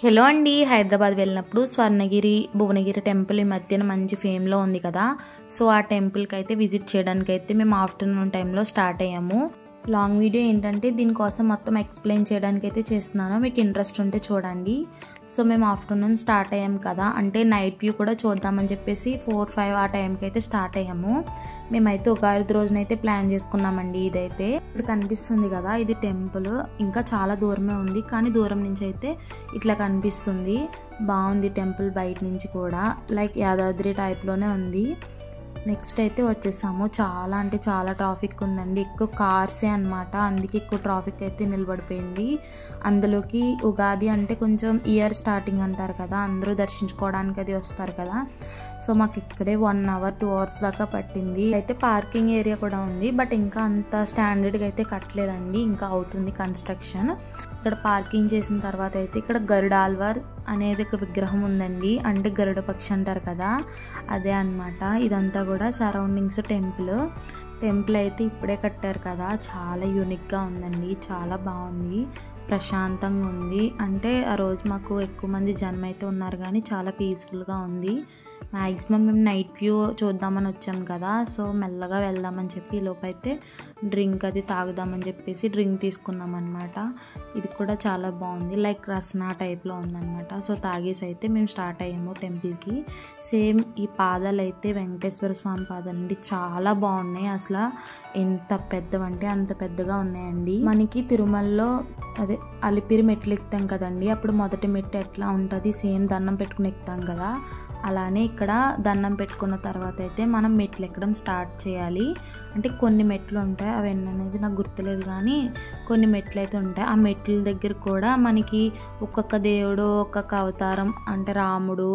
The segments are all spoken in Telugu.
హలో అండి, హైదరాబాద్ వెళ్ళినప్పుడు స్వర్ణగిరి భువనగిరి టెంపుల్ ఈ మధ్యన మంచి ఫేమ్లో ఉంది కదా. సో ఆ టెంపుల్కి అయితే విజిట్ చేయడానికి అయితే మేము ఆఫ్టర్నూన్ టైంలో స్టార్ట్ అయ్యాము. లాంగ్ వీడియో ఏంటంటే దీనికోసం మొత్తం ఎక్స్ప్లెయిన్ చేయడానికి అయితే చేస్తున్నాను, మీకు ఇంట్రెస్ట్ ఉంటే చూడండి. సో మేము ఆఫ్టర్నూన్ స్టార్ట్ అయ్యాం కదా, అంటే నైట్ వ్యూ కూడా చూద్దామని చెప్పేసి 4-5 ఆ టైంకి అయితే స్టార్ట్ అయ్యాము. మేమైతే ఉగాది రోజునైతే ప్లాన్ చేసుకున్నామండి. ఇదైతే ఇక్కడ కనిపిస్తుంది కదా, ఇది టెంపుల్. ఇంకా చాలా దూరమే ఉంది, కానీ దూరం నుంచి అయితే ఇట్లా కనిపిస్తుంది. బాగుంది టెంపుల్ బయట నుంచి కూడా, లైక్ యాదాద్రి టైప్లోనే ఉంది. నెక్స్ట్ అయితే వచ్చేసాము. చాలా అంటే చాలా ట్రాఫిక్ ఉందండి, ఎక్కువ కార్సే అనమాట, అందుకే ఎక్కువ ట్రాఫిక్ అయితే నిలబడిపోయింది. అందులోకి ఉగాది అంటే కొంచెం ఇయర్ స్టార్టింగ్ అంటారు కదా, అందరూ దర్శించుకోవడానికి అది వస్తారు కదా. సో మాకు ఇక్కడే 1 hour 2 hours దాకా పట్టింది. అయితే పార్కింగ్ ఏరియా కూడా ఉంది, బట్ ఇంకా అంత స్టాండర్డ్గా అయితే కట్టలేదండి, ఇంకా అవుతుంది కన్స్ట్రక్షన్. ఇక్కడ పార్కింగ్ చేసిన తర్వాత అయితే ఇక్కడ గరుడాల్వార్ అనేది ఒక విగ్రహం ఉందండి, అంటే గరుడ పక్షి అంటారు కదా, అదే అనమాట. ఇదంతా కూడా సరౌండింగ్స్ టెంపుల్ అయితే ఇప్పుడే కట్టారు కదా, చాలా యూనిక్గా ఉందండి, చాలా బాగుంది, ప్రశాంతంగా ఉంది. అంటే ఆ రోజు మాకు ఎక్కువ మంది జనం అయితే ఉన్నారు, కానీ చాలా పీస్ఫుల్గా ఉంది. మ్యాక్సిమం మేము నైట్ వ్యూ చూద్దామని వచ్చాం కదా, సో మెల్లగా వెళ్దామని చెప్పి లోపైతే డ్రింక్ అది తాగుదామని చెప్పేసి డ్రింక్ తీసుకున్నాం అనమాట. ఇది కూడా చాలా బాగుంది, లైక్ రసనా టైప్లో ఉందన్నమాట. సో తాగేసి అయితే మేము స్టార్ట్ అయ్యాము టెంపుల్కి. సేమ్ ఈ పాదాలు అయితే వెంకటేశ్వర స్వామి పాదాలు అండి, చాలా బాగున్నాయి. అసలు ఎంత పెద్దవంటే అంత పెద్దగా ఉన్నాయండి. మనకి తిరుమలలో అదే అలిపిరి మెట్లు ఎక్కుతాం కదండి, అప్పుడు మొదటి మెట్టు ఎట్లా ఉంటుంది, సేమ్ దండం పెట్టుకుని ఎక్కుతాం కదా, అలానే ఇక్కడ దండం పెట్టుకున్న తర్వాత అయితే మనం మెట్లు ఎక్కడం స్టార్ట్ చేయాలి. అంటే కొన్ని మెట్లు ఉంటాయి, అవి ఎన్ననేది నాకు గుర్తులేదు, కానీ కొన్ని మెట్లు అయితే ఉంటాయి. ఆ మెట్ల దగ్గర కూడా మనకి ఒక్కొక్క దేవుడు ఒక్కొక్క అవతారం, అంటే రాముడు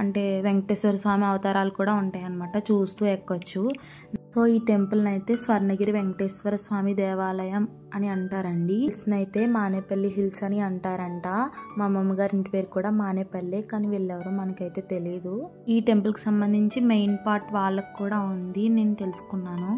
అంటే వెంకటేశ్వర స్వామి అవతారాలు కూడా ఉంటాయి అన్నమాట, చూస్తూ ఎక్కొచ్చు. సో ఈ టెంపుల్ని అయితే స్వర్ణగిరి వెంకటేశ్వర స్వామి దేవాలయం అని అంటారండి. హిల్స్ని అయితే మానేపల్లి హిల్స్ అని అంటారంట. మా అమ్మమ్మ గారి ఇంటి పేరు కూడా మానేపల్లి, కానీ వీళ్ళెవరో మనకైతే తెలియదు. ఈ టెంపుల్కి సంబంధించి మెయిన్ పార్ట్ వాళ్ళకు కూడా ఉంది, నేను తెలుసుకున్నాను.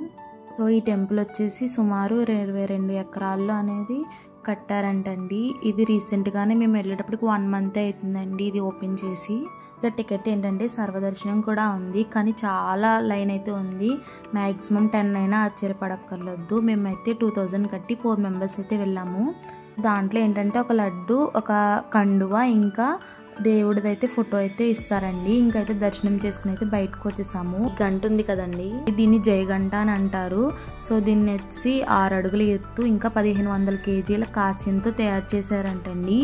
సో ఈ టెంపుల్ వచ్చేసి సుమారు 22 ఎకరాల్లో అనేది కట్టారంటండి. ఇది రీసెంట్గానే మేము వెళ్ళేటప్పటికి 1 month అవుతుందండి ఇది ఓపెన్ చేసి. ఇక టికెట్ ఏంటంటే సర్వదర్శనం కూడా ఉంది, కానీ చాలా లైన్ అయితే ఉంది. మ్యాక్సిమం 10 అయినా ఆశ్చర్యపడక్కర్లేదు. మేమైతే 2000 కట్టి 4 members అయితే వెళ్ళాము. దాంట్లో ఏంటంటే ఒక లడ్డు, ఒక కండువ, ఇంకా దేవుడిదైతే ఫోటో అయితే ఇస్తారండి. ఇంకైతే దర్శనం చేసుకుని అయితే బయటకు వచ్చేసాము. గంట ఉంది కదండి, దీన్ని జయగంట అని అంటారు. సో దీన్ని వచ్చి 6 అడుగుల ఎత్తు, ఇంకా 1500 kgల కాస్యంతో తయారు చేశారంటండి.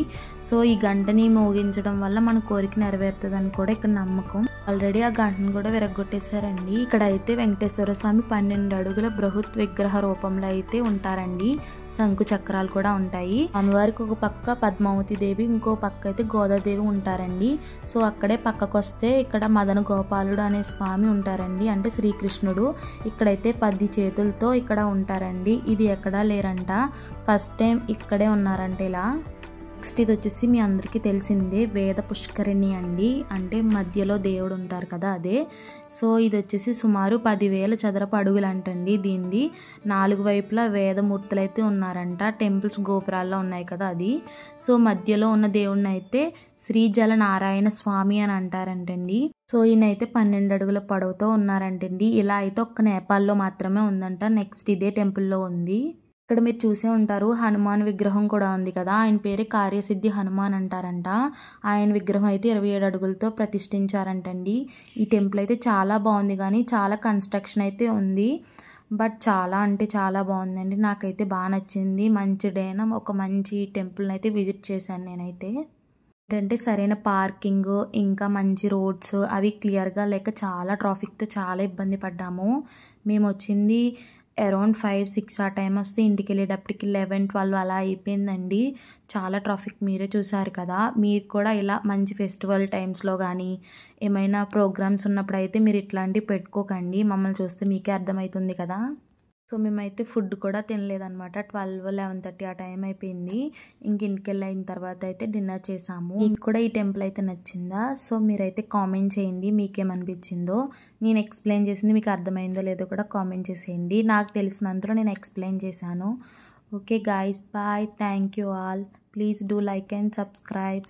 సో ఈ గంటని మోగించడం వల్ల మన కోరిక నెరవేరుతుందని కూడా ఇక్కడ నమ్మకం. ఆల్రెడీ ఆ గంటను కూడా విరగొట్టేశారండి. ఇక్కడ అయితే వెంకటేశ్వర స్వామి 12 అడుగుల బృహత్ విగ్రహ రూపంలో అయితే ఉంటారండి. శంకు చక్రాలు కూడా ఉంటాయి. అమ్మవారికి ఒక పక్క పద్మావతి దేవి, ఇంకో పక్క అయితే గోదాదేవి ఉంటారండి. సో అక్కడే పక్కకు వస్తే ఇక్కడ మదన గోపాలుడు అనే స్వామి ఉంటారండి, అంటే శ్రీకృష్ణుడు. ఇక్కడైతే 10 చేతులతో ఇక్కడ ఉంటారండి, ఇది ఎక్కడా లేరంట, ఫస్ట్ టైం ఇక్కడే ఉన్నారంట ఇలా. నెక్స్ట్ ఇది వచ్చేసి మీ అందరికీ తెలిసిందే వేద పుష్కరిణి అండి, అంటే మధ్యలో దేవుడు ఉంటారు కదా అదే. సో ఇది వచ్చేసి సుమారు 10,000 చదరపు అడుగులు అంటండి దీనిది. 4 వైపులా వేదమూర్తులు అయితే ఉన్నారంట, టెంపుల్స్ గోపురాల్లో ఉన్నాయి కదా అది. సో మధ్యలో ఉన్న దేవుడిని అయితే శ్రీజల నారాయణ స్వామి అని అంటారంటండి. సో ఈయనైతే 12 అడుగుల పొడవుతో ఉన్నారంటండి. ఇలా అయితే ఒక్క నేపాల్లో మాత్రమే ఉందంట, నెక్స్ట్ ఇదే టెంపుల్లో ఉంది. ఇక్కడ మీరు చూసే ఉంటారు హనుమాన్ విగ్రహం కూడా ఉంది కదా, ఆయన పేరే కార్యసిద్ధి హనుమాన్ అంటారంట. ఆయన విగ్రహం అయితే 27 అడుగులతో ప్రతిష్ఠించారంటండి. ఈ టెంపుల్ అయితే చాలా బాగుంది, కానీ చాలా కన్స్ట్రక్షన్ అయితే ఉంది, బట్ చాలా అంటే చాలా బాగుందండి, నాకైతే బాగా నచ్చింది. మంచి డేనా ఒక మంచి టెంపుల్ని అయితే విజిట్ చేశాను నేనైతే. ఏంటంటే సరైన పార్కింగ్, ఇంకా మంచి రోడ్స్ అవి క్లియర్గా లేక చాలా ట్రాఫిక్తో చాలా ఇబ్బంది పడ్డాము. మేము వచ్చింది అరౌండ్ 5-6 ఆ టైం వస్తే ఇంటికి వెళ్ళేటప్పటికి 11-12 అలా అయిపోయిందండి. చాలా ట్రాఫిక్ మీరే చూసారు కదా. మీరు కూడా ఇలా మంచి ఫెస్టివల్ టైమ్స్లో కానీ ఏమైనా ప్రోగ్రామ్స్ ఉన్నప్పుడు అయితే మీరు ఇట్లాంటివి పెట్టుకోకండి, మమ్మల్ని చూస్తే మీకే అర్థమవుతుంది కదా. సో మేమైతే ఫుడ్ కూడా తినలేదన్నమాట, 12-11:30 ఆ టైం అయిపోయింది. ఇంటికి వెళ్ళిన తర్వాత అయితే డిన్నర్ చేసాము. మీకు కూడా ఈ టెంపుల్ అయితే నచ్చిందా? సో మీరైతే కామెంట్ చేయండి మీకేమనిపించిందో. నేను ఎక్స్ప్లెయిన్ చేసింది మీకు అర్థమైందో లేదో కూడా కామెంట్ చేసేయండి. నాకు తెలిసినంతలో నేను ఎక్స్ప్లెయిన్ చేశాను. Okay guys, bye, thank you all. Please do like and subscribe.